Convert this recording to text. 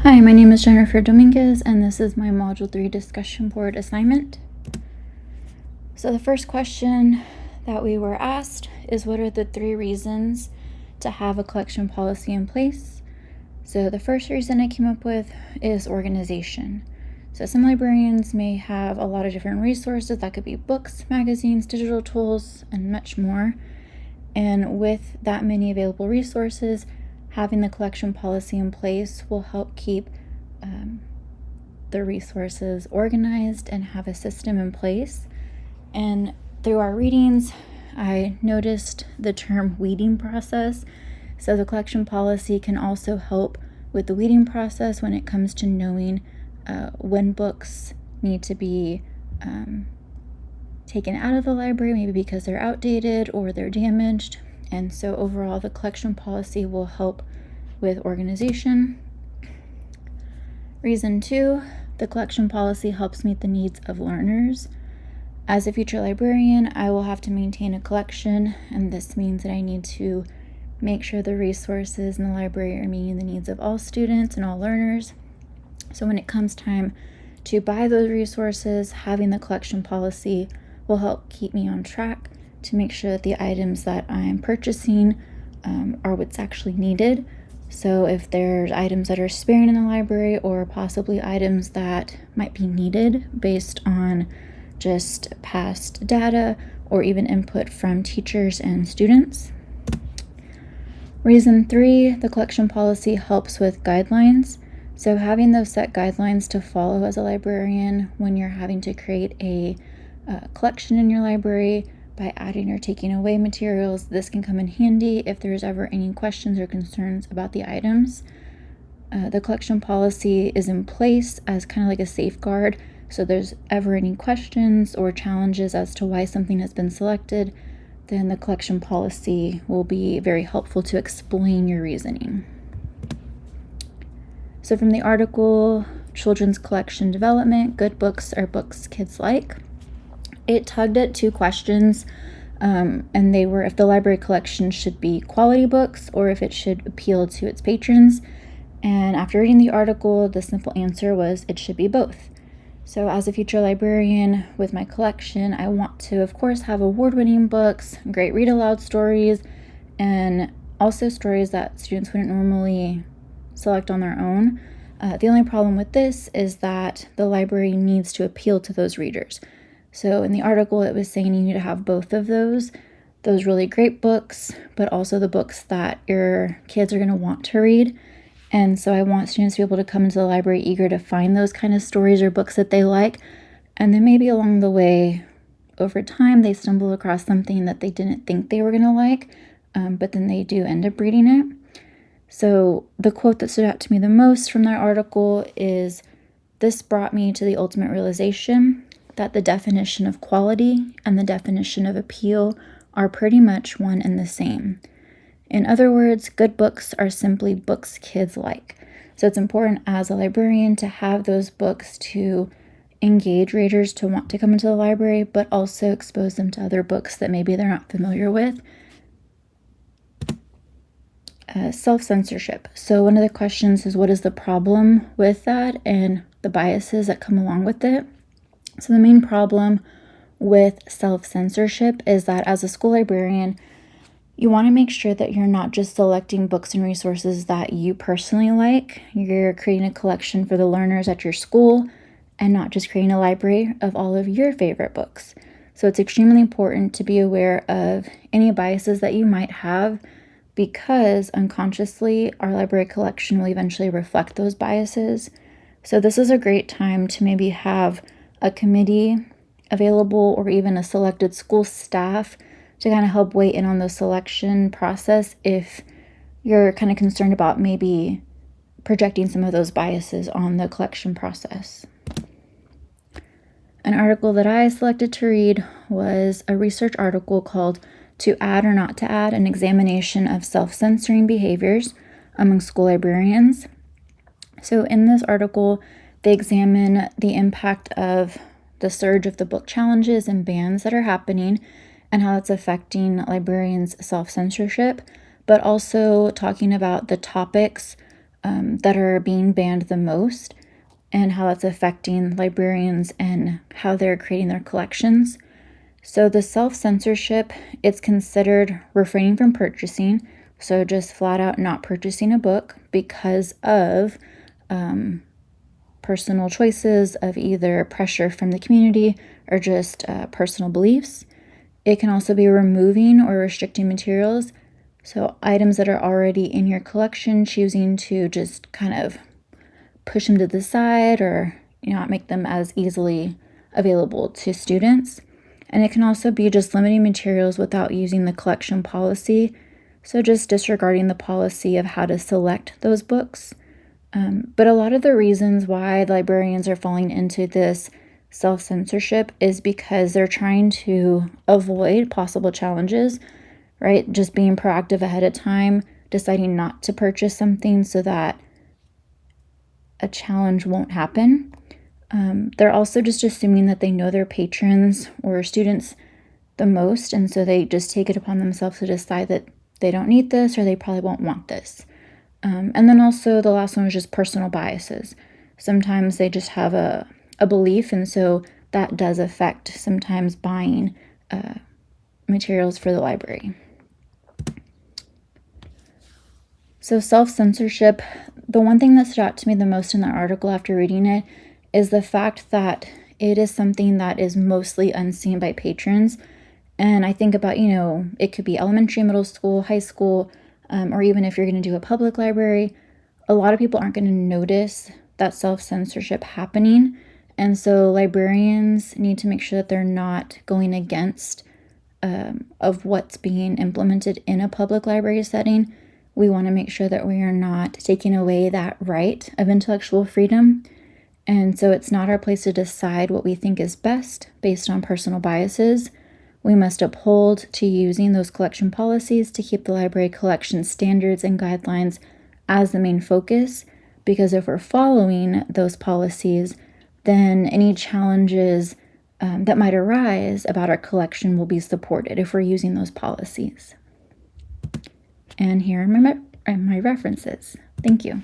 Hi, my name is Jennifer Dominguez, and this is my Module 3 discussion board assignment. So the first question that we were asked is, what are the 3 reasons to have a collection policy in place? So the first reason I came up with is organization. So some librarians may have a lot of different resources. That could be books, magazines, digital tools, and much more. And with that many available resources, having the collection policy in place will help keep the resources organized and have a system in place. And through our readings, I noticed the term weeding process. So the collection policy can also help with the weeding process when it comes to knowing when books need to be taken out of the library, maybe because they're outdated or they're damaged. And so overall, the collection policy will help with organization. Reason 2, the collection policy helps meet the needs of learners. As a future librarian, I will have to maintain a collection, and this means that I need to make sure the resources in the library are meeting the needs of all students and all learners. So when it comes time to buy those resources, having the collection policy will help keep me on track to make sure that the items that I'm purchasing are what's actually needed. So if there's items that are sparing in the library or possibly items that might be needed based on just past data or even input from teachers and students. Reason 3, the collection policy helps with guidelines. So having those set guidelines to follow as a librarian when you're having to create a collection in your library by adding or taking away materials, this can come in handy if there's ever any questions or concerns about the items. The collection policy is in place as kind of like a safeguard, so there's ever any questions or challenges as to why something has been selected, then the collection policy will be very helpful to explain your reasoning. So from the article, Children's Collection Development, Good Books Are Books Kids Like, it tugged at 2 questions, and they were if the library collection should be quality books or if it should appeal to its patrons. And after reading the article, the simple answer was it should be both. So as a future librarian with my collection, I want to, of course, have award-winning books, great read-aloud stories, and also stories that students wouldn't normally select on their own. The only problem with this is that the library needs to appeal to those readers. So in the article, it was saying you need to have both of those really great books, but also the books that your kids are going to want to read. And so I want students to be able to come into the library eager to find those kind of stories or books that they like. And then maybe along the way, over time, they stumble across something that they didn't think they were going to like, but then they do end up reading it. So the quote that stood out to me the most from that article is, "This brought me to the ultimate realization that the definition of quality and the definition of appeal are pretty much one and the same. In other words, good books are simply books kids like." So it's important as a librarian to have those books to engage readers to want to come into the library, but also expose them to other books that maybe they're not familiar with. Self-censorship. So one of the questions is, what is the problem with that and the biases that come along with it? So the main problem with self-censorship is that as a school librarian, you want to make sure that you're not just selecting books and resources that you personally like. You're creating a collection for the learners at your school and not just creating a library of all of your favorite books. So it's extremely important to be aware of any biases that you might have, because unconsciously our library collection will eventually reflect those biases. So this is a great time to maybe have a committee available or even a selected school staff to kind of help weigh in on the selection process if you're kind of concerned about maybe projecting some of those biases on the collection process. An article that I selected to read was a research article called "To Add or Not to Add, an Examination of Self-Censoring Behaviors Among School Librarians." So in this article, they examine the impact of the surge of the book challenges and bans that are happening and how it's affecting librarians' self-censorship, but also talking about the topics that are being banned the most, and how that's affecting librarians and how they're creating their collections. So the self-censorship, it's considered refraining from purchasing, so just flat out not purchasing a book because of personal choices of either pressure from the community or just personal beliefs. It can also be removing or restricting materials, so items that are already in your collection, choosing to just kind of push them to the side or not make them as easily available to students. And it can also be just limiting materials without using the collection policy, so just disregarding the policy of how to select those books. But a lot of the reasons why librarians are falling into this self-censorship is because they're trying to avoid possible challenges, right? Just being proactive ahead of time, deciding not to purchase something so that a challenge won't happen. They're also just assuming that they know their patrons or students the most, and so they just take it upon themselves to decide that they don't need this or they probably won't want this. And then also the last one was just personal biases. Sometimes they just have a belief, and so that does affect sometimes buying materials for the library. So self-censorship, the one thing that stood out to me the most in the article after reading it is the fact that it is something that is mostly unseen by patrons. And I think about, it could be elementary, middle school, high school, or even if you're going to do a public library, a lot of people aren't going to notice that self-censorship happening. And so librarians need to make sure that they're not going against of what's being implemented in a public library setting. We want to make sure that we are not taking away that right of intellectual freedom. And so it's not our place to decide what we think is best based on personal biases. We must uphold to using those collection policies to keep the library collection standards and guidelines as the main focus, because if we're following those policies, then any challenges that might arise about our collection will be supported if we're using those policies. And here are my references. Thank you.